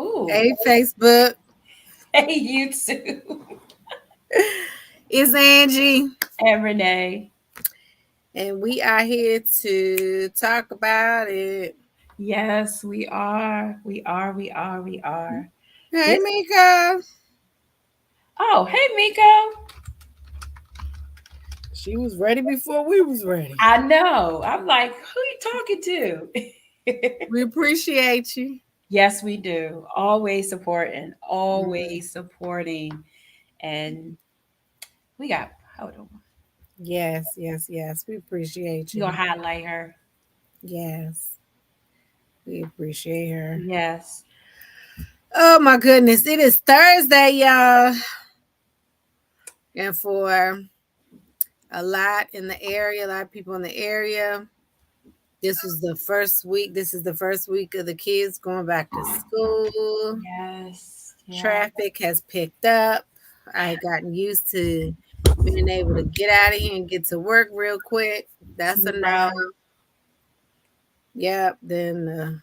Ooh. Hey, Facebook. Hey, YouTube. It's Angie, And Renee. and we are here to talk about it. Yes, we are. We are. Hey, This. Mika. Oh, hey, Miko. She was ready before we was ready. I know. I'm like, who you talking to? We appreciate you. Yes, we do. Always supporting. Mm, Always supporting. And we got, hold on. yes, yes, yes. We appreciate You you. gonna highlight her? Yes, we appreciate her. Yes. Oh my goodness, it is Thursday, y'all, and for a lot in the area, a lot of people in the area. This was the first week. This is the first week of the kids going back to school. Yes. Yeah. Traffic has picked up. I had gotten used to being able to get out of here and get to work real quick. That's a no. Right. Yep. Then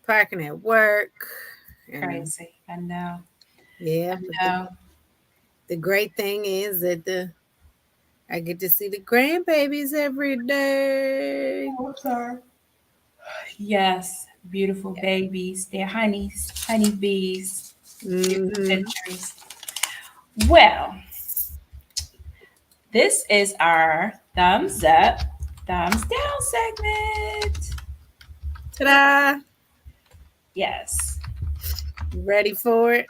parking at work. And Crazy. I know. yeah, but I know. the great thing is that I get to see the grandbabies every day. Oh, I'm sorry. Yes, beautiful babies. They're honeys, honeybees, beautiful Mm-hmm. pictures. Well, this is our thumbs up, thumbs down segment. Ta-da! Yes, You ready for it?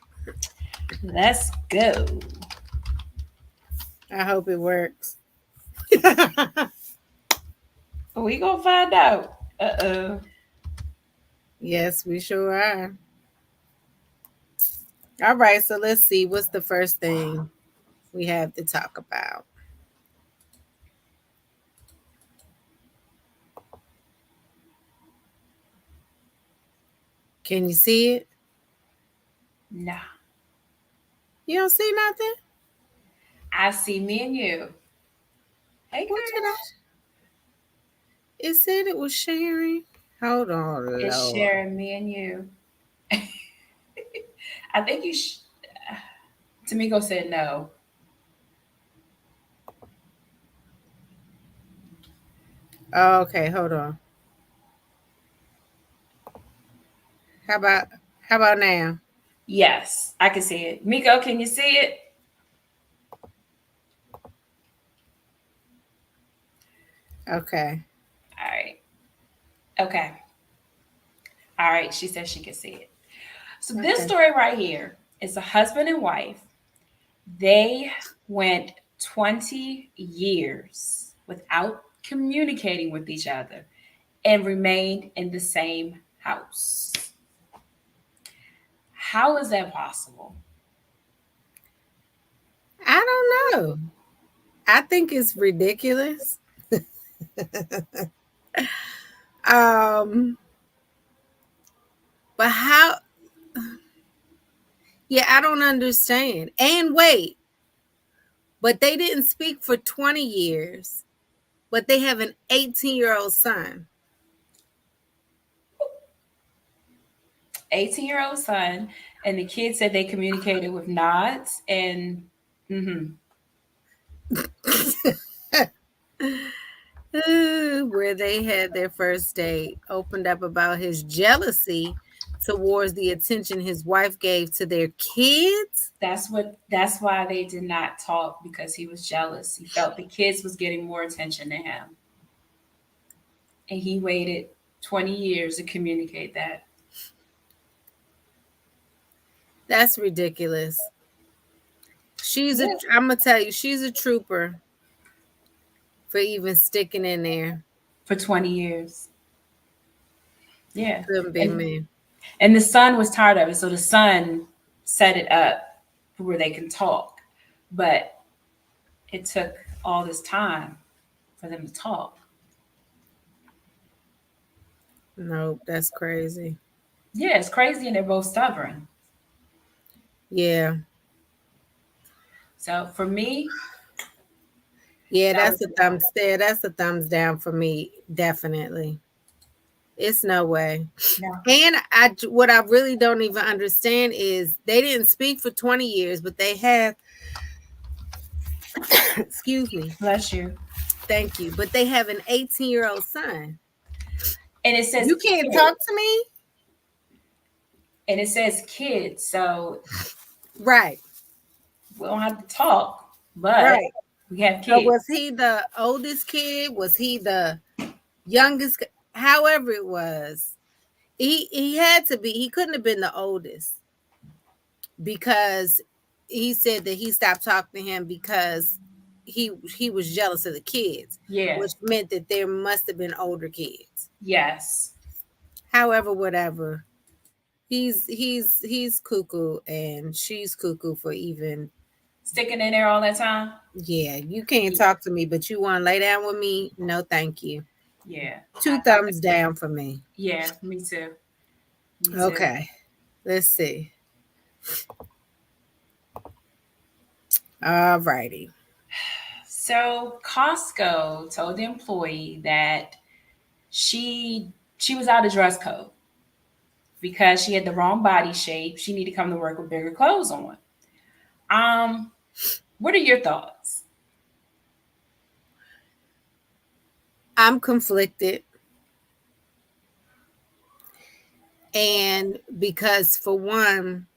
let's go. I hope it works. We gonna find out. Uh-oh. Yes, we sure are. All right, so let's see. What's the first thing we have to talk about? Can you see it? No, You don't see nothing? I see me and you. Hey, What did girl. it said it was sharing? Hold on, It's Lord. sharing me and you. I think you. Tamiko said no. Oh, okay, hold on. How about how about now? Yes, I can see it. Miko, can you see it? Okay. All right. Okay. All right. She says she can see it. So this Okay. story right here is a husband and wife. They went 20 years without communicating with each other and remained in the same house. How is that possible? I don't know. I think it's ridiculous. um, but how yeah, I don't understand. And wait, but they didn't speak for 20 years, but they have an 18-year-old son. 18-year-old son, and the kid said they communicated with nods and mm-hmm. Where they had their first date, opened up about his jealousy towards the attention his wife gave to their kids. That's why they did not talk, because he was jealous. He felt the kids was getting more attention to him. And he waited 20 years to communicate that. That's ridiculous. Yeah. I'm gonna tell you, she's a trooper for even sticking in there. For 20 years. Yeah. Couldn't be And me. and the son was tired of it. So the son set it up where they can talk. But it took all this time for them to talk. Nope, that's crazy. Yeah, it's crazy, and they're both stubborn. Yeah. So for me, Yeah, that was that's a thumbs down for me, definitely. It's no way. no. And what I really don't even understand is they didn't speak for 20 years, but they have excuse me. Bless you. Thank you. But they have an 18-year-old son. And it says You can't kids. talk to me? And it says kids. So Right. we don't have to talk, but Right. we have So kids. was he the oldest kid? Was he the youngest? However it was. He had to be. He couldn't have been the oldest because he said that he stopped talking to him because he was jealous of the kids, Yeah. which meant that there must have been older kids. Yes. However, whatever. He's cuckoo and she's cuckoo for even. Sticking in there all that time. Yeah, you can't talk to me, but you want to lay down with me? No, thank you. Yeah. 2 thumbs down for me. Yeah, me too. Me too. Okay, let's see. All righty. So Costco told the employee that she was out of dress code because she had the wrong body shape. She needed to come to work with bigger clothes on. What are your thoughts? I'm conflicted. And because for one,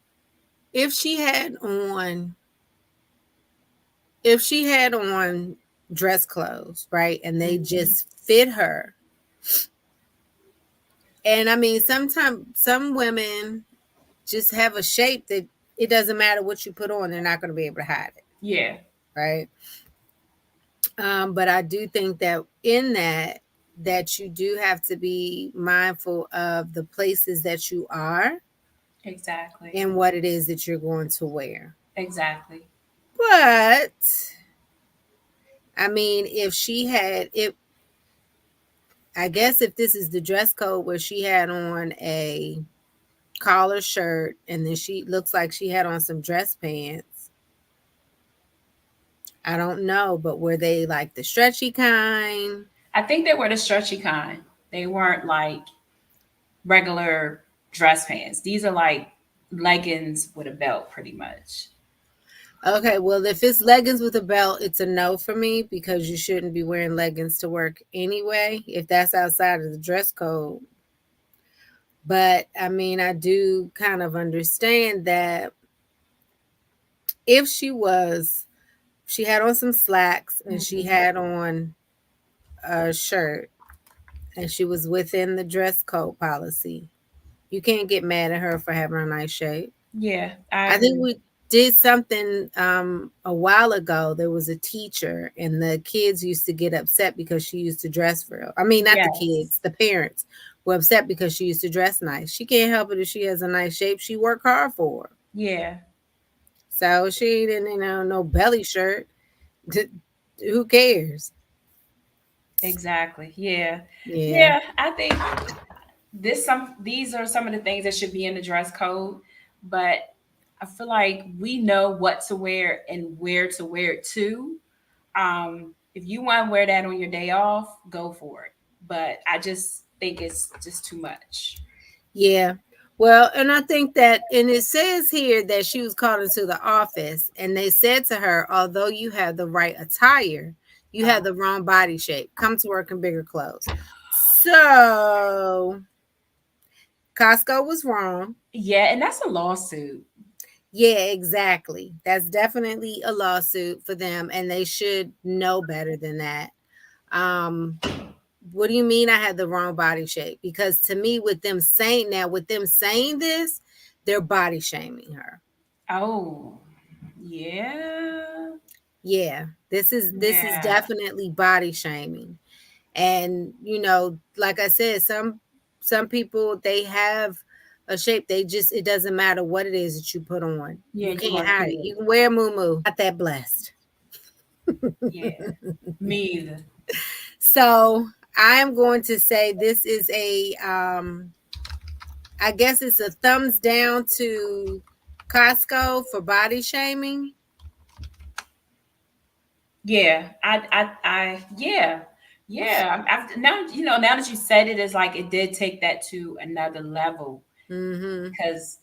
if she had on dress clothes, right, and they just fit her. And I mean, sometimes some women just have a shape that it doesn't matter what you put on, they're not going to be able to hide it. Yeah. Right. But I do think that in that you do have to be mindful of the places that you are Exactly. and what it is that you're going to wear. Exactly. But I mean, I guess if this is the dress code where she had on a collar shirt and then she looks like she had on some dress pants. I don't know, but were they like the stretchy kind? I think they were the stretchy kind. They weren't like regular dress pants. These are like leggings with a belt, pretty much. Okay, well, if it's leggings with a belt, it's a no for me because you shouldn't be wearing leggings to work anyway, if that's outside of the dress code. But I mean, I do kind of understand that if she had on some slacks and she had on a shirt and she was within the dress code policy, you can't get mad at her for having a nice shape. Yeah. I think we did something a while ago. There was a teacher and the kids used to get upset because she used to dress for, I mean, not the kids, the parents were upset because she used to dress nice. She can't help it if she has a nice shape. She worked hard for her. Yeah. So she didn't, no belly shirt. Who cares? Exactly. Yeah. Yeah. Yeah. I think these are some of the things that should be in the dress code, but I feel like we know what to wear and where to wear it to. If you want to wear that on your day off, go for it. But I just think it's just too much. Yeah. Well, and I think that, and it says here that she was called into the office and they said to her, although you have the right attire, you have the wrong body shape. Come to work in bigger clothes. So Costco was wrong. Yeah, and that's a lawsuit. Yeah, exactly. That's definitely a lawsuit for them, and they should know better than that. Um, what do you mean I had the wrong body shape? Because to me, with them saying this, they're body shaming her. Oh, yeah. Yeah, this is Yeah. definitely body shaming. And like I said, some people, they have a shape, they just, it doesn't matter what it is that you put on. Yeah, You you're can't gonna hide it. do You it. can wear a moo not that blessed. Yeah. Me either. So I'm going to say this is a I guess it's a thumbs down to Costco for body shaming. Yeah. Yeah. Yeah. After now, now that you said it, it's like it did take that to another level Mm-hmm. because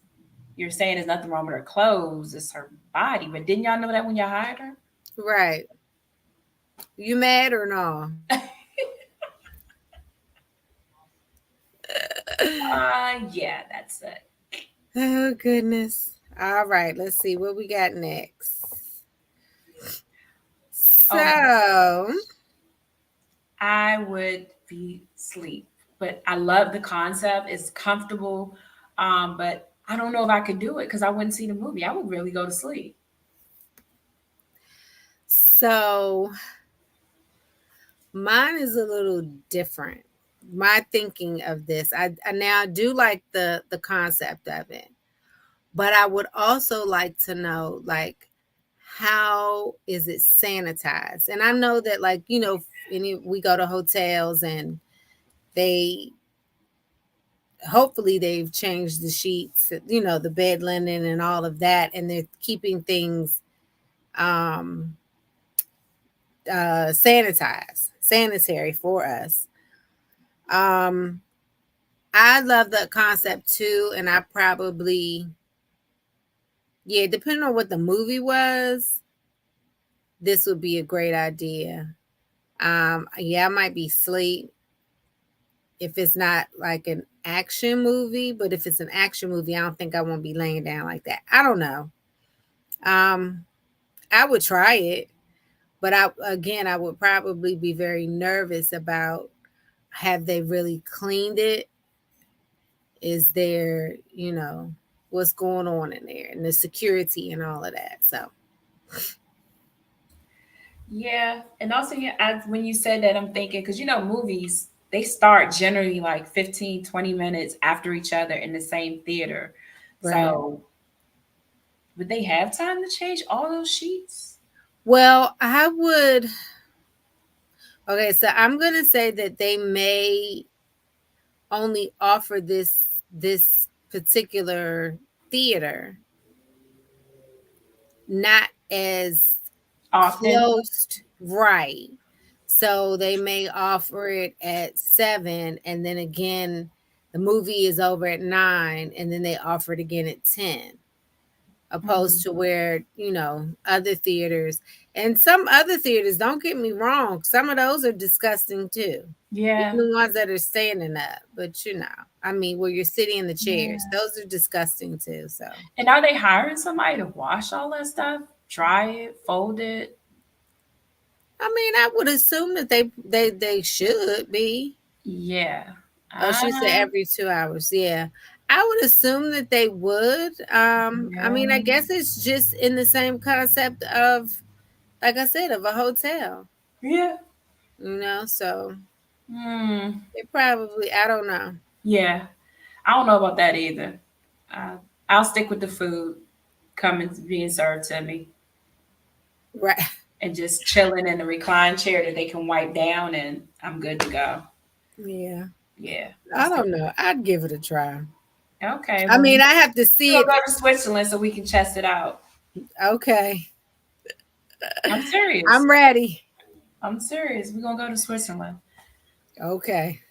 you're saying there's nothing wrong with her clothes, it's her body. But didn't y'all know that when y'all hired her? Right. You mad or no? Yeah, that's it. Oh goodness. All right, let's see what we got next. Okay. So, I would be sleep, but I love the concept. It's comfortable. But I don't know if I could do it because I wouldn't see the movie. I would really go to sleep. so mine is a little different. My thinking of this, I now do like the concept of it, but I would also like to know, like, how is it sanitized? And I know that, like, we go to hotels and they hopefully they've changed the sheets, the bed linen and all of that, and they're keeping things um sanitary for us. um I love the concept too, and I probably, yeah, depending on what the movie was, this would be a great idea. Yeah, I might be sleep if it's not like an action movie, but if it's an action movie, I don't think I won't be laying down like that. I don't know. um I would try it, but I would probably be very nervous about, have they really cleaned it? Is there, what's going on in there, and the security and all of that. So, Yeah, and also yeah, when you said that, I'm thinking because movies they start generally like 15, 20 minutes after each other in the same theater. right. So would they have time to change all those sheets? Well, I would. Okay, so I'm gonna say that they may only offer this particular theater not as Often? close, right? So they may offer it at 7, and then again, the movie is over at 9, and then they offer it again at 10. Opposed Mhm. to where, other theaters, and some other theaters, don't get me wrong, some of those are disgusting too. Even Yeah. the ones that are standing up, but I mean, where you're sitting in the chairs, Yeah. those are disgusting too. So, And are they hiring somebody to wash all that stuff, dry it, fold it? I mean, I would assume that they should be. Yeah. Oh, she said Uh, every 2 hours. Yeah. I would assume that they would. I mean, I yeah. guess it's just in the same concept of, like I said, of a hotel, Yeah. so Hmm. it probably, I don't know. Yeah. I don't know about that either. Uh, I'll stick with the food coming being served to me Right. and just chilling in the recline chair that they can wipe down, and I'm good to go. Yeah. Yeah. I'll I stick don't with know. I'd give it a try. Okay. I Well, mean, I have to we're see going it. to go to Switzerland so we can test it out. Okay. I'm serious. I'm ready. I'm serious. We're going to go to Switzerland. Okay.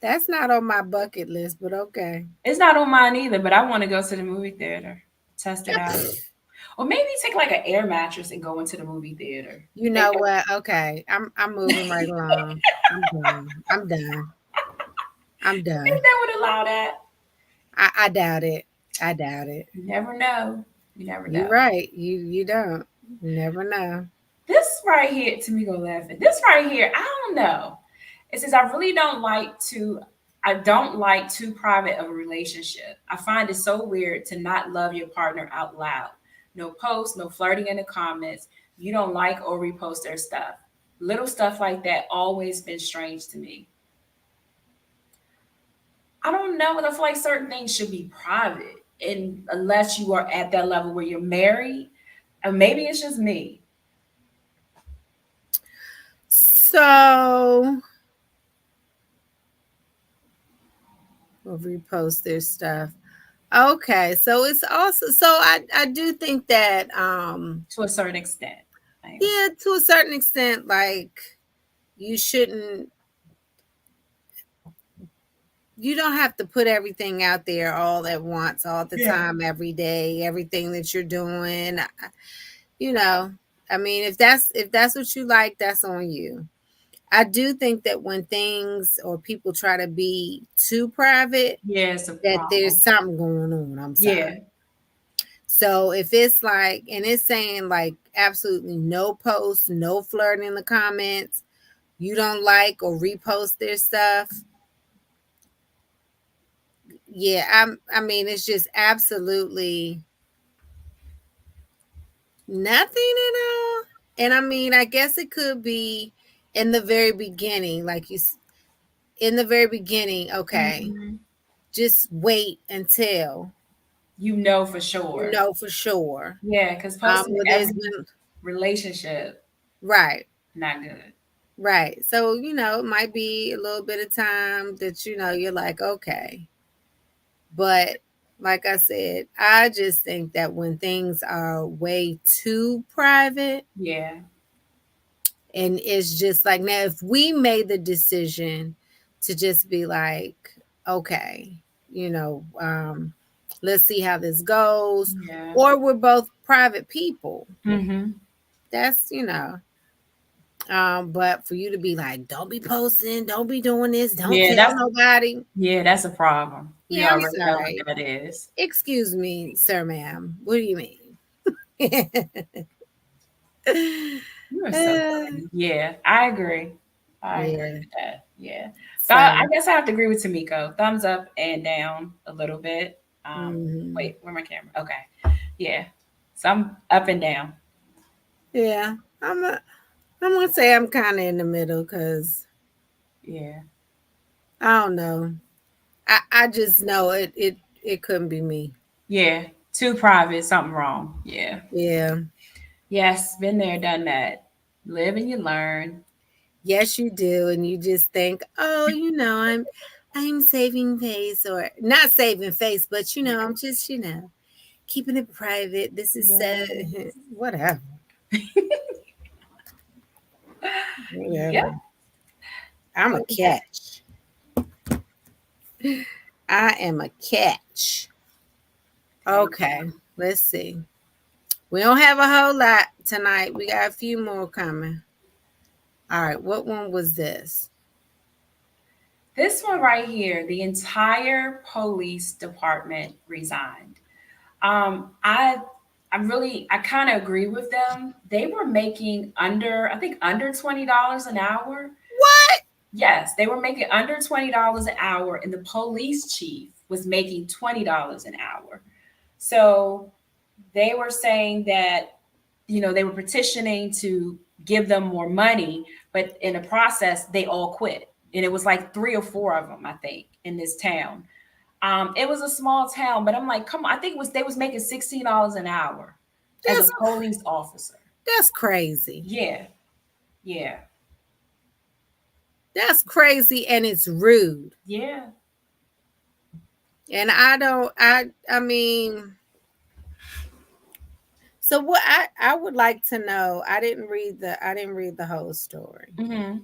That's not on my bucket list, but okay. It's not on mine either, but I want to go to the movie theater, test it out. Or maybe take like an air mattress and go into the movie theater. You They know what? Okay. I'm moving right along. I'm done. I'm You think done. they would allow that? I doubt it. I doubt it. You never know. You never You're know. right. You don't. You never know. This right here, Tamiko laughing. This right here, I don't know. It says I don't like too private of a relationship. I find it so weird to not love your partner out loud. No posts, no flirting in the comments. You don't like or repost their stuff. Little stuff like that always been strange to me. I don't know. I feel like certain things should be private, and unless you are at that level where you're married, and maybe it's just me. So we'll repost their stuff. Okay, so it's also so I do think that To a certain extent. I would yeah, say. to a certain extent, like you shouldn't you don't have to put everything out there all at once, all the Yeah. time, every day, everything that you're doing. You know, I mean, if that's what you like, that's on you. I do think that when things or people try to be too private, Yeah, it's a that problem. there's something going on. I'm sorry. Yeah. So if it's like, and it's saying like absolutely no posts, no flirting in the comments, you don't like or repost their stuff, yeah, I mean, it's just absolutely nothing at all. And I mean, I guess it could be in the very beginning, like in the very beginning, okay, Mhm. just wait until You know for you sure. know for sure. Yeah, because posting Well, there's every been relationship, right, not good. right. So it might be a little bit of time that you're like, okay, but like I said, I just think that when things are way too private, Yeah. and it's just like now, if we made the decision to just be like, okay, you know, let's see how this goes, Yeah. or we're both private people, Hmm. that's. But for you to be like, don't be posting, don't be doing this, don't Yeah, tell nobody. that's a problem. We Yeah, I'm already know what sorry. that is. Excuse me, sir, ma'am. What do you mean? You are so Uh, funny. Yeah, I agree. I agree yeah. with that. Yeah. So I So, guess I have to agree with Tamiko. Thumbs up and down a little bit. mhm. Wait, where my camera? Okay. Yeah. So I'm up and down. Yeah, I'm gonna say I'm kind of in the middle because Yeah. I don't know. I just know it couldn't be me. Yeah. Too private, something wrong. Yeah. Yeah. Yes, been there, done that. Live and you learn. Yes, you do, and you just think, oh, I'm saving face or not saving face, but I'm just keeping it private. This is so Yeah. whatever, Yep. whatever. I'm a catch. I am a catch. Okay, let's see. We don't have a whole lot tonight. We got a few more coming. All right, what one was this? This one right here, the entire police department resigned. Um, I I kind of agree with them. They were making I think under $20 an hour. What? Yes, they were making under $20 an hour, and the police chief was making $20 an hour. So they were saying that, they were petitioning to give them more money, but in the process, they all quit. And it was like three or four of them, I think, in this town. It was a small town, but I'm like, come on, I think they was making $16 an hour as a That's police officer. that's crazy. Yeah, yeah, That's crazy and it's rude. yeah. And I don't I mean, so what I would like to know, I didn't read the whole story. Hmm.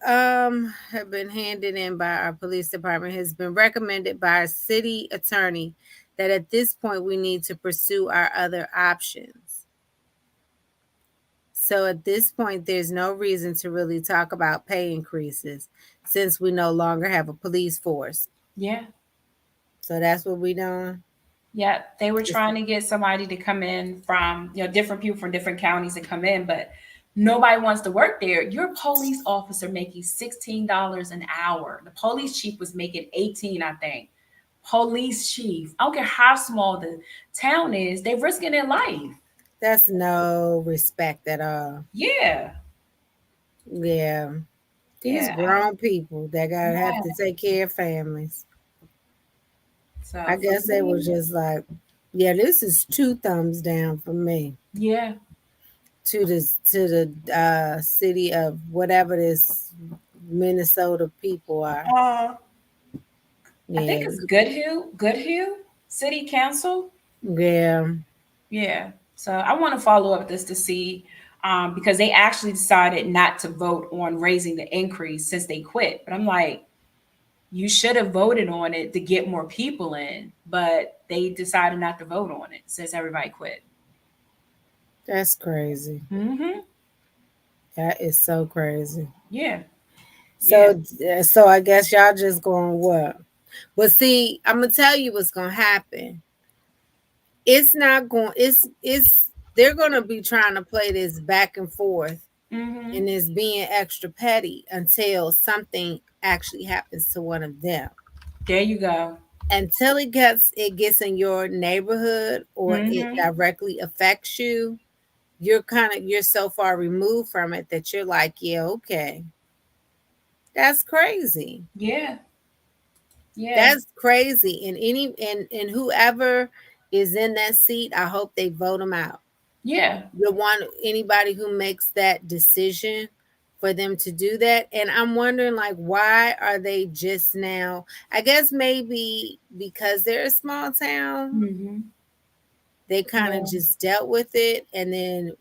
Have been handed in by our police department has been recommended by our city attorney that at this point we need to pursue our other options. So at this point, there's no reason to really talk about pay increases. since we no longer have a police force. Yeah. So that's what we doing. Yeah. They were Just- trying to get somebody to come in from, different people from different counties to come in, but nobody wants to work there. You're a police officer making $16 an hour. The police chief was making 18, I think. Police chief. I don't care how small the town is, they're risking their life. That's no respect at all. Yeah. Yeah. These Yeah. grown people that gotta have Yeah. to take care of families. I So for guess they were me, just like, yeah, this is 2 thumbs down for me yeah. to the city of whatever this Minnesota people are. I think Yeah, it's Goodhue City Council. yeah, Yeah. So I want to follow up this to see, because they actually decided not to vote on raising the increase since they quit. But I'm like, you should have voted on it to get more people in, but they decided not to vote on it since everybody quit. that's crazy. Mm-hmm. That is so crazy. Yeah. Yeah. So I guess y'all just going what? But see, I'm gonna tell you what's gonna happen. It's not going. It's they're gonna be trying to play this back and forth, Mm-hmm. and it's being extra petty until something actually happens to one of them. There you go. Until it gets in your neighborhood or it Mm-hmm. directly affects you, you're so far removed from it that you're like, yeah, okay, that's crazy. Yeah. Yeah. That's crazy. And whoever is in that seat, I hope they vote them out. Yeah. The one anybody who makes that decision for them to do that. And I'm wondering, like, why are they just now? I guess maybe because they're a small town, Mm-hmm. they kind of Yeah. just dealt with it, and then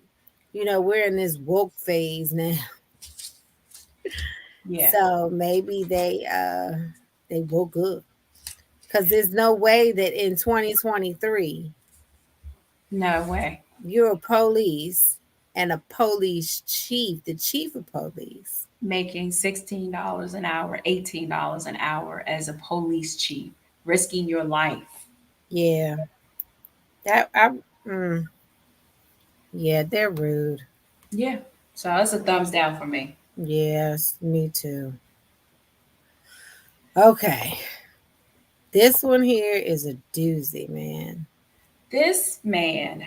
we're in this woke phase now. Yeah. So maybe they woke up, because there's no way that in 2023 No way. you're a police and a police chief, the chief of police. Making $16 an hour, $18 an hour as a police chief, risking your life. Yeah, that I mm, yeah, they're rude. Yeah. So that's a thumbs down for me. Yes, me too. Okay, this one here is a doozy, man. This man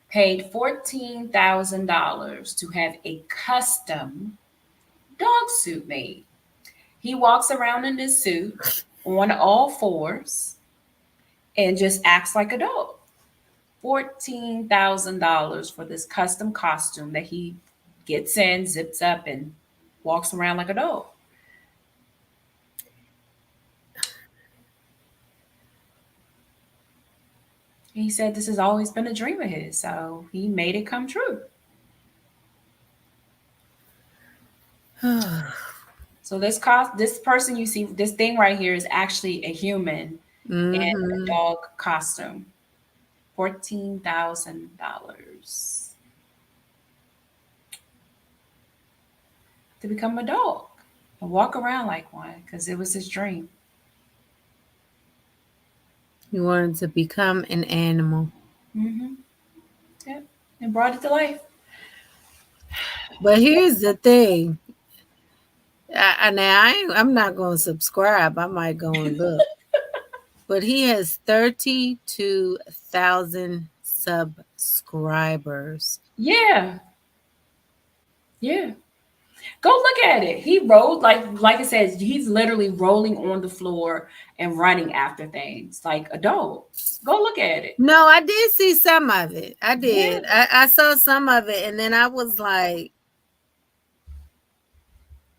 paid $14,000 to have a custom dog suit made. He walks around in this suit on all fours and just acts like a dog. $14,000 for this custom costume that he gets in, zips up, and walks around like a dog. He said this has always been a dream of his, so he made it come true. So this person you see, this thing right here is actually a human in a Mm-hmm. dog costume. $14,000 to become a dog and walk around like one because it was his dream. He wanted to become an animal. Mm-hmm. Yep. And brought it to life. But here's the thing. I'm not going to subscribe. I might go and look. But he has 32,000 subscribers. Yeah. Yeah. Go look at it. He rolled like it says, he's literally rolling on the floor and running after things like a dog. Go look at it. No, I did see some of it. I Yeah. did. I saw some of it, and then I was like,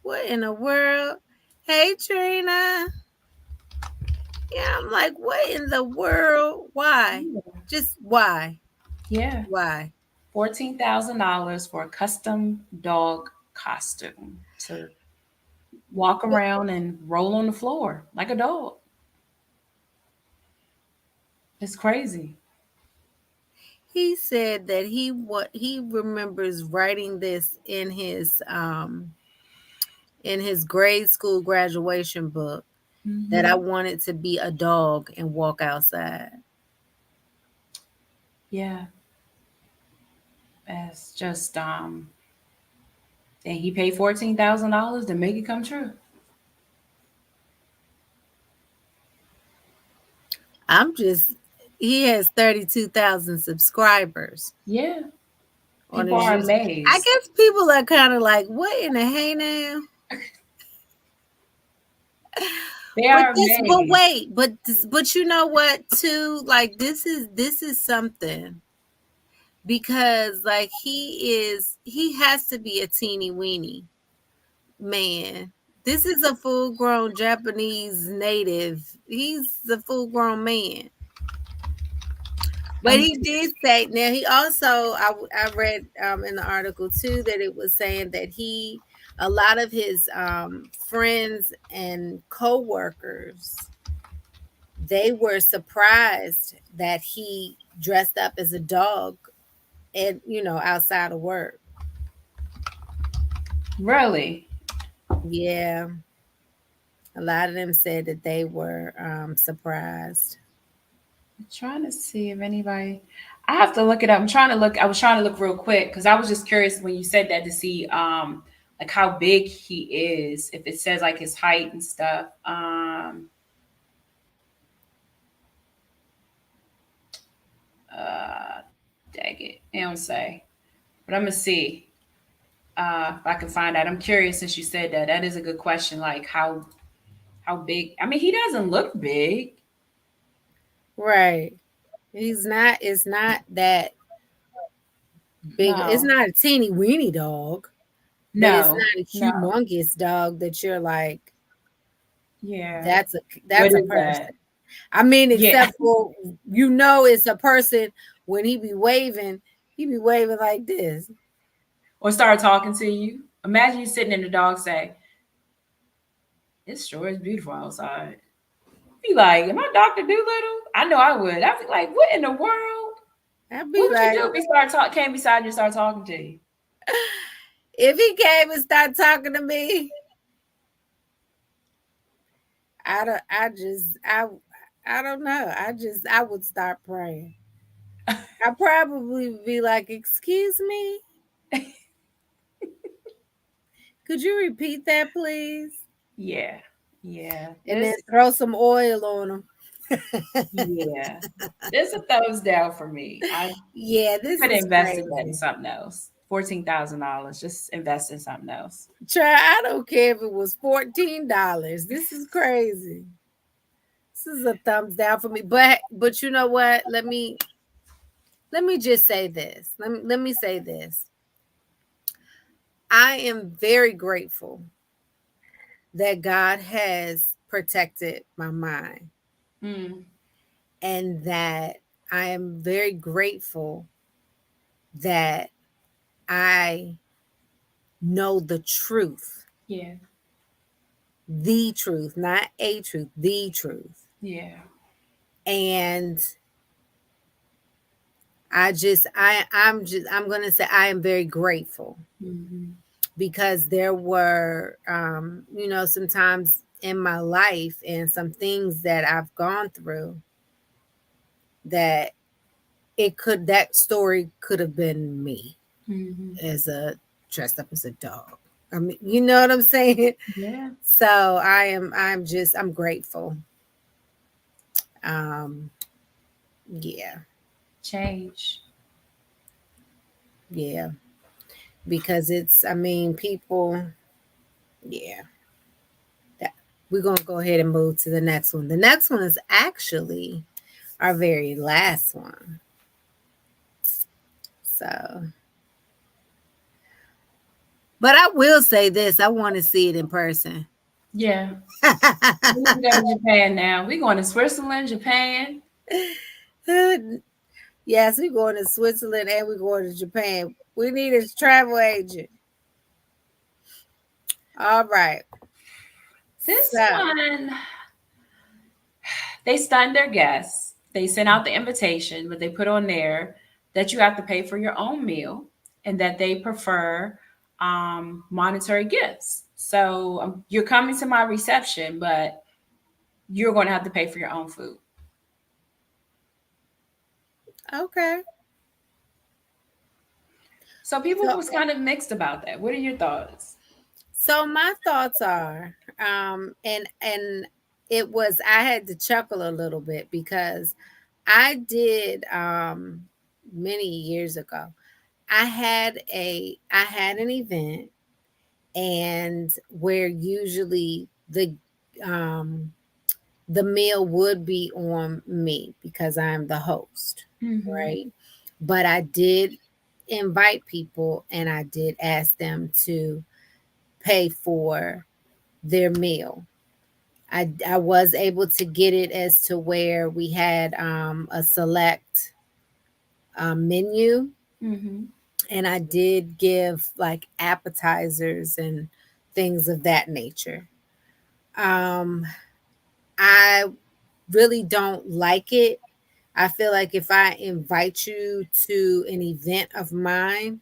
what in the world? Hey, Trina. Yeah, I'm like, what in the world? Why? Just why? Yeah. Why? $14,000 for a custom dog costume to walk around and roll on the floor like a dog. It's crazy. He said that he remembers writing this in his in his grade school graduation book that I Mhm. wanted to be a dog and walk outside. Yeah, it's just and he paid $14,000 to make it come true. I'm just He has 32,000 subscribers Yeah, on people his are YouTube. I amazed. guess people are kind of like, what in the hey now? They But are this, but amazed. wait, but you know what too? Like this is something because like he has to be a teeny weeny man. This is a full grown Japanese native. He's a full grown man. But Um, he did say now he also I read in the article too that it was saying that a lot of his friends and co-workers, they were surprised that he dressed up as a dog and outside of work. really, Yeah, a lot of them said that they were surprised. I'm trying to see if anybody. I have to look it up. I'm trying to look. I was trying to look real quick because I was just curious when you said that to see like how big he is. If it says like his height and stuff. Dang it, it don't say. But I'm gonna see if I can find out. I'm curious since you said that. That is a good question. Like how big? I mean, he doesn't look big. Right. He's not It's not that big. It's No, not a teeny weeny dog, but it's no, not a no. humongous dog that you're like, Yeah. that's a What that's a is that? person. I mean, Yeah. except for it's a person when he be waving like this. Or start talking to you. Imagine you sitting in the dog say, "It sure is beautiful outside." Be like, "Am I Doctor Doolittle?" I know I would. I'd be like, "What in the world? I'd be What would you like, do if he start talk came beside you and start talking to you?" if he came and started talking to me, I don't. I don't know. I would start praying. I probably would be like, "Excuse me, could you repeat that, please?" Yeah. Yeah. And This then throw some oil on him. yeah. This a thumbs down for me. I Yeah, You this could is invest in that in crazy. something else. $14,000. Just invest in something else. Try. I don't care if it was $14. This is crazy. This is a thumbs down for me. But you know what? Let me just say this. Let me say this. I am very grateful that God has protected my mind Mm, and that I am very grateful that I know yeah. the truth, not a truth, the truth. Yeah. And I'm going to say I am very grateful Hmm. because there were sometimes in my life and some things that I've gone through that that story could have been me Hmm. as a dressed up as a dog. I mean, you know what I'm saying? Yeah. So I'm grateful. Um yeah, Change. yeah. Because I mean, people, yeah. That, we're gonna go ahead and move to the next one. The next one is actually our very last one. So, but I will say this: I want to see it in person. Yeah. We can go to Japan now. We're going to Switzerland, Japan. Yes, we're going to Switzerland and we're going to Japan. We need a travel agent. All right. This So, one, they stunned their guests. They sent out the invitation, but they put on there that you have to pay for your own meal and that they prefer monetary gifts. So you're coming to my reception, but you're going to have to pay for your own food. Okay. So people So was kind of mixed about that. What are your thoughts? so my thoughts are, and it was, I had to chuckle a little bit because I did many years ago. I had an event, and where usually um the meal would be on me because I'm the host, Mm-hmm. right? But I did invite people, and I did ask them to pay for their meal. I was able to get it as to where we had a select menu, Mm-hmm. and I did give like appetizers and things of that nature. Um, I really don't like it. I feel like if I invite you to an event of mine,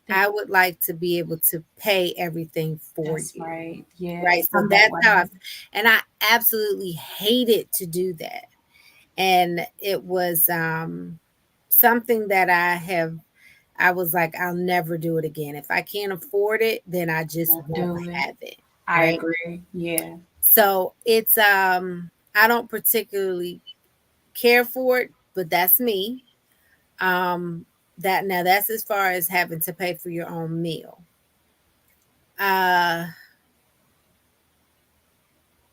I would like to be able to pay everything for That's you. right. Yeah, Right. So I'm that that's how way. and I absolutely hated to do that. And it was something that I was like, I'll never do it again. If I can't afford it, then I just Won't won't do it. have it. I Right. agree. Yeah. So it's I don't particularly care for it, but that's me. Um that now that's as far as having to pay for your own meal. Uh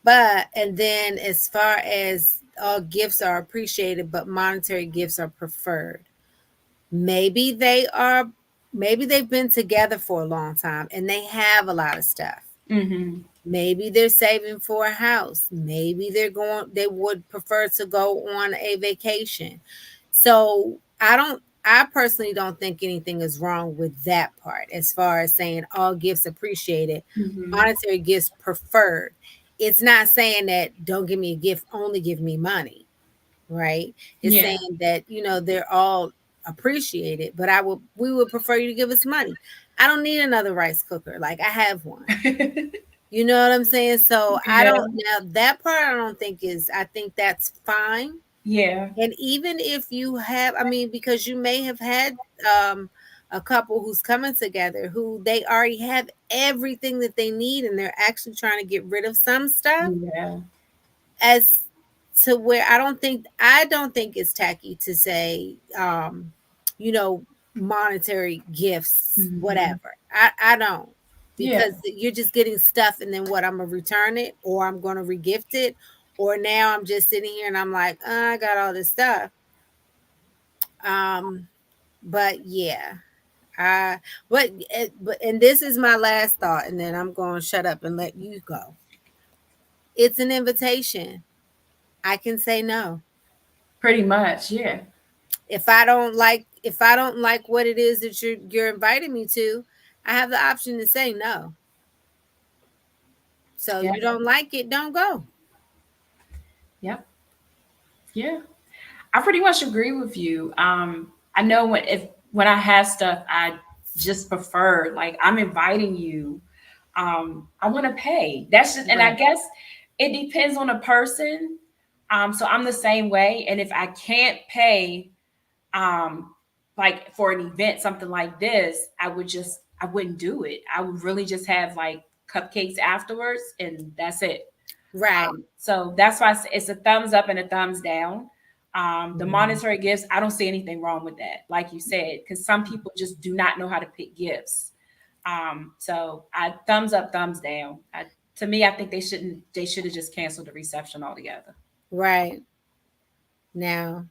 But and then as far as all gifts are appreciated, but monetary gifts are preferred. Maybe they are, maybe they've been together for a long time and they have a lot of stuff. Mm-hmm. Maybe they're saving for a house. Maybe they would prefer to go on a vacation. So I personally don't think anything is wrong with that part as far as saying all gifts appreciated, Mm-hmm. monetary gifts preferred. It's not saying that don't give me a gift, only give me money, right? It's Yeah. saying that, they're all appreciated, but we would prefer you to give us money. I don't need another rice cooker. Like I have one. You know what I'm saying? So I Yeah. don't now that part I don't think is I think that's fine. Yeah. And even if you have, I mean, because you may have had um a couple who's coming together who they already have everything that they need and they're actually trying to get rid of some stuff Yeah. as to where I don't think it's tacky to say you know monetary gifts Mm-hmm. whatever. I don't, Yeah. because you're just getting stuff and then what, I'm gonna return it or I'm gonna regift it, or now I'm just sitting here and I'm like, I got all this stuff. um but yeah, I but and this is my last thought and then I'm going to shut up and let you go. It's an invitation. I can say no. Pretty much. Yeah. If I don't like what it is that you're inviting me to, I have the option to say no. So Yeah. you don't like it, don't go. Yep. Yeah. I pretty much agree with you. I know when I have stuff, I just prefer like I'm inviting you. I want to pay. That's just, and I Right. guess it depends on the person. So I'm the same way, and if I can't pay, um, like for an event, something like this, I wouldn't do it. I would really just have like cupcakes afterwards, and that's it. Right. So that's why it's a thumbs up and a thumbs down. The Mhm. monetary gifts, I don't see anything wrong with that, like you said, because some people just do not know how to pick gifts. So I thumbs up, thumbs down. To me, I think they should have just canceled the reception altogether. Right. Now,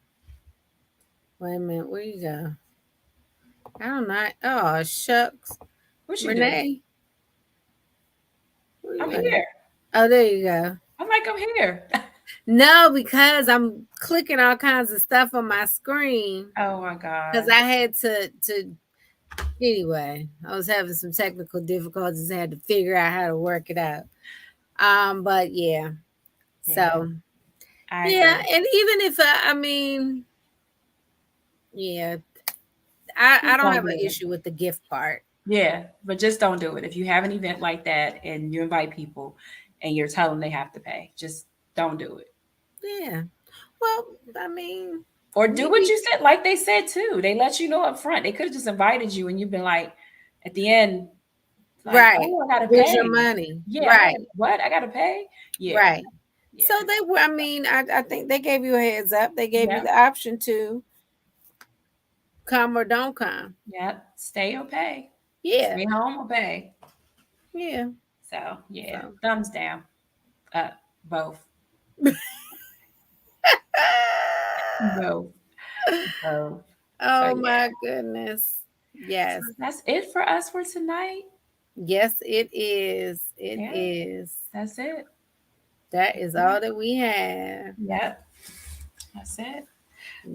wait a minute, where you go? I don't know. Oh shucks. What you do? Renee, where I'm you at? here. Oh, there you go. I'm like, I'm here. No, because I'm clicking all kinds of stuff on my screen Oh my because God. I had to anyway, I was having some technical difficulties. I had to figure out how to work it out. But yeah. Yeah, So I yeah, agree. and even if I mean, yeah, I It's don't all have an good. issue with the gift part. Yeah, but just don't do it. If you have an event like that and you invite people and you're telling them they have to pay, just don't do it. Yeah. Well, I mean, Or do what maybe you said, like they said too. They let you know up front. They could have just invited you and you've been like, at the end, like, right. oh, I gotta Where's your pay. money? Yeah, I got Right. what? I gotta pay? Yeah, Right. yeah, So they were, I mean, I think they gave you a heads up. They gave you yeah, the option to come or don't come. yeah. Stay or pay. Yeah. Stay home or pay. Yeah. So yeah, So thumbs down. Both. Both. Both. So oh yeah. my goodness. So Yes. that's it for us for tonight. Yes, it is. It Yeah, is. that's it. That is all that we have. Yep, that's it.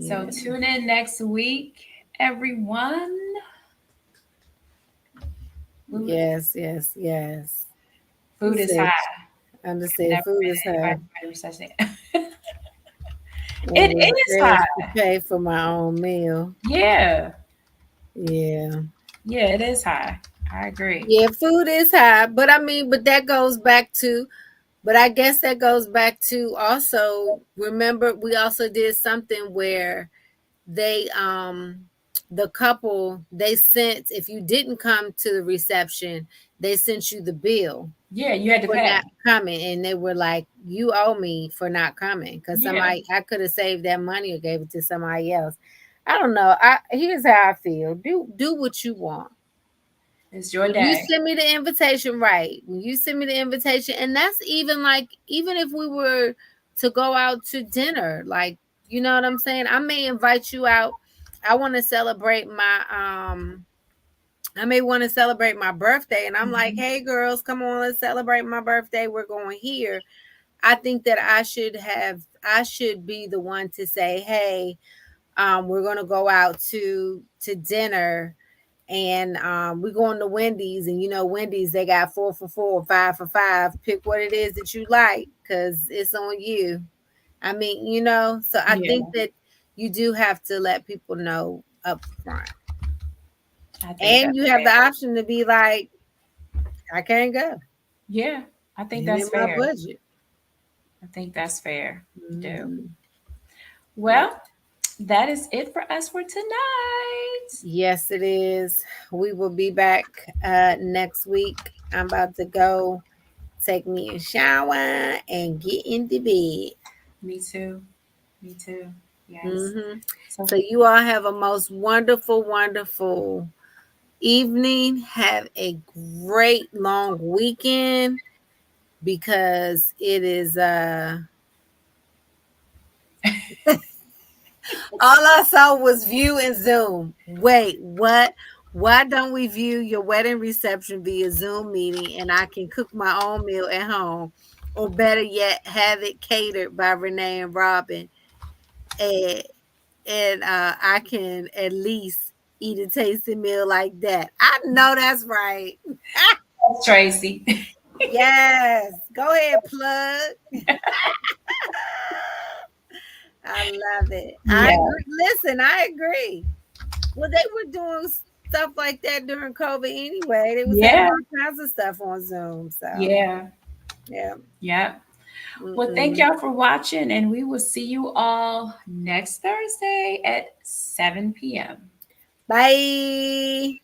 So Yeah. tune in next week, everyone. Food, Yes, yes, yes. Who food is said? high. I've Understand never food is been high. anybody to such thing. And It was is scared high. to pay for my own meal. Yeah. Yeah. Yeah, it is high. I agree. Yeah, food is high. But I mean, but that goes back to, but I guess that goes back to also, remember, we also did something where they the couple, they sent, if you didn't come to the reception, they sent you the bill Yeah, you had to for pay. not coming, and they were like, you owe me for not coming, because Yeah, somebody, I could have saved that money or gave it to somebody else. I don't know. I Here's how I feel. Do what you want. it's your When you day. send me the invitation, right? When you send me the invitation, and that's even like, even if we were to go out to dinner, like, you know what I'm saying? I may invite you out. I want to celebrate my I may want to celebrate my birthday, and I'm like, Mhm. hey girls, come on, let's celebrate my birthday. We're going here. I think that I should be the one to say, hey, we're gonna go out to dinner, and we're going to Wendy's, and you know, Wendy's, they got 4 for $4, 5 for $5. Pick what it is that you like, because it's on you. I mean, you know, so I think Yeah, that you do have to let people know up front. I think And that's you have the fair. option to be like, I can't go. Yeah, I think It that's in my fair. budget. I think that's fair. You do. Mhm. Well, that is it for us for tonight. Yes, it is. We will be back next week. I'm about to go take me a shower and get into bed. Me too. Me too. Yes. Hmm. So So you all have a most wonderful, wonderful evening. Have a great long weekend, because it is all I saw was view and Zoom. Wait, what? Why don't we view your wedding reception via Zoom meeting, and I can cook my own meal at home? Or better yet, have it catered by Renee and Robin. And I can at least eat a tasty meal like that. I know that's right. Tracy. Yes. Go ahead, plug. I love it. I Yeah. agree. Listen, I agree. Well, they were doing stuff like that during COVID anyway. They was having Yeah. all kinds of stuff on Zoom. So Yeah. yeah. Yeah. Well, thank Mm-mm. y'all for watching, and we will see you all next Thursday at 7 p.m. Bye.